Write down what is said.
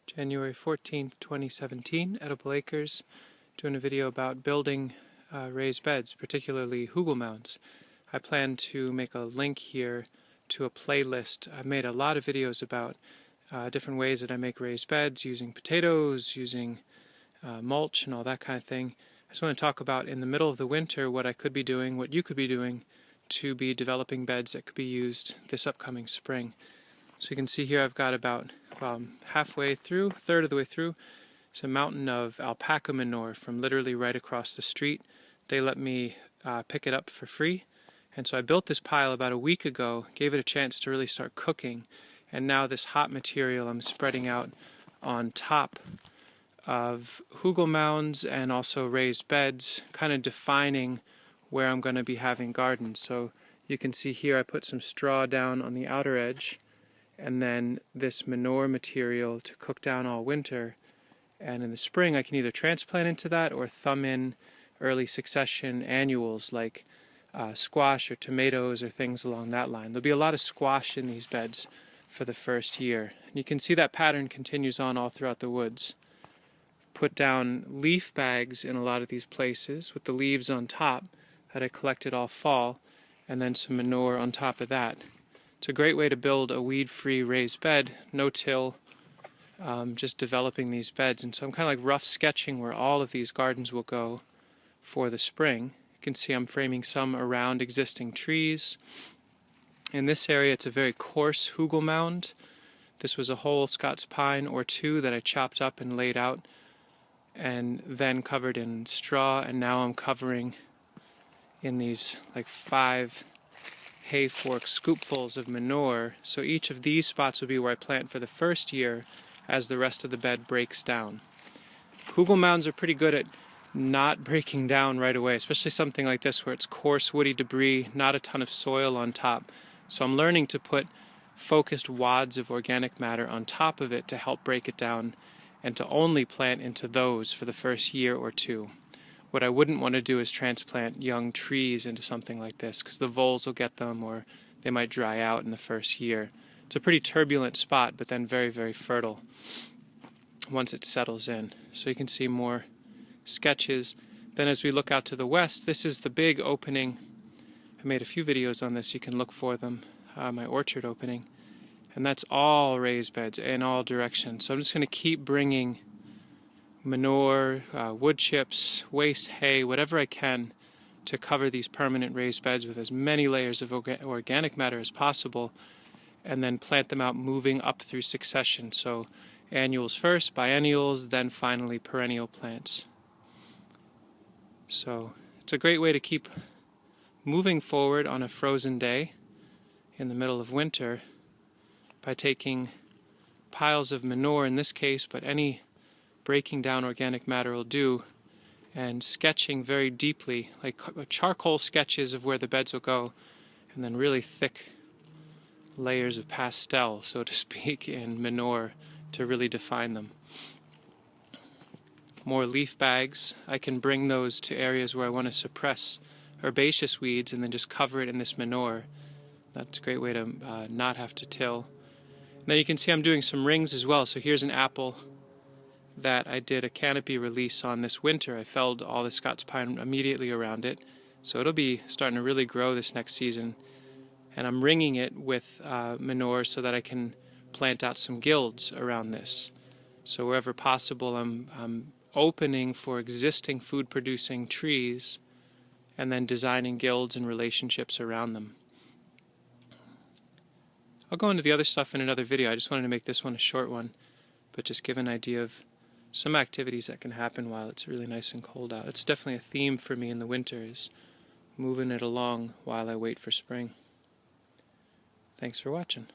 January 14th, 2017, Edible Acres, doing a video about building raised beds, particularly hugel mounds. I plan to make a link here to a playlist. I've made a lot of videos about different ways that I make raised beds, using potatoes, using mulch and all that kind of thing. I just want to talk about in the middle of the winter what I could be doing, what you could be doing to be developing beds that could be used this upcoming spring. So you can see here I've got about halfway through, a third of the way through. It's a mountain of alpaca manure from literally right across the street. They let me pick it up for free. And so I built this pile about a week ago, gave it a chance to really start cooking. And now this hot material I'm spreading out on top of hugel mounds and also raised beds, kind of defining where I'm going to be having gardens. So you can see here I put some straw down on the outer edge, and then this manure material to cook down all winter. And in the spring I can either transplant into that or thumb in early succession annuals like squash or tomatoes or things along that line. There'll be a lot of squash in these beds for the first year. And you can see that pattern continues on all throughout the woods. Put down leaf bags in a lot of these places with the leaves on top that I collected all fall, and then some manure on top of that. It's a great way to build a weed-free raised bed, no-till, just developing these beds. And so I'm kind of like rough sketching where all of these gardens will go for the spring. You can see I'm framing some around existing trees. In this area it's a very coarse hugel mound. This was a whole Scots pine or two that I chopped up and laid out and then covered in straw, and now I'm covering in these like 5 hay fork scoopfuls of manure. So each of these spots will be where I plant for the first year as the rest of the bed breaks down. Hugel mounds are pretty good at not breaking down right away, especially something like this where it's coarse woody debris, not a ton of soil on top. So I'm learning to put focused wads of organic matter on top of it to help break it down, and to only plant into those for the first year or two. What I wouldn't want to do is transplant young trees into something like this, because the voles will get them or they might dry out in the first year. It's a pretty turbulent spot, but then very, very fertile once it settles in. So you can see more sketches. Then as we look out to the west, this is the big opening. I made a few videos on this, you can look for them, my orchard opening. And that's all raised beds in all directions. So I'm just going to keep bringing manure, wood chips, waste hay, whatever I can to cover these permanent raised beds with as many layers of organic matter as possible, and then plant them out moving up through succession. So annuals first, biennials, then finally perennial plants. So it's a great way to keep moving forward on a frozen day in the middle of winter by taking piles of manure in this case, but any breaking down organic matter will do, and sketching very deeply, like charcoal sketches of where the beds will go, and then really thick layers of pastel, so to speak, in manure to really define them. More leaf bags, I can bring those to areas where I want to suppress herbaceous weeds and then just cover it in this manure. That's a great way to not have to till. And then you can see I'm doing some rings as well. So here's an apple that I did a canopy release on this winter. I felled all the Scots pine immediately around it, so it'll be starting to really grow this next season. And I'm ringing it with manure so that I can plant out some guilds around this. So wherever possible I'm opening for existing food-producing trees and then designing guilds and relationships around them. I'll go into the other stuff in another video. I just wanted to make this one a short one, but just give an idea of some activities that can happen while it's really nice and cold out. It's definitely a theme for me in the winter, is moving it along while I wait for spring. Thanks for watching.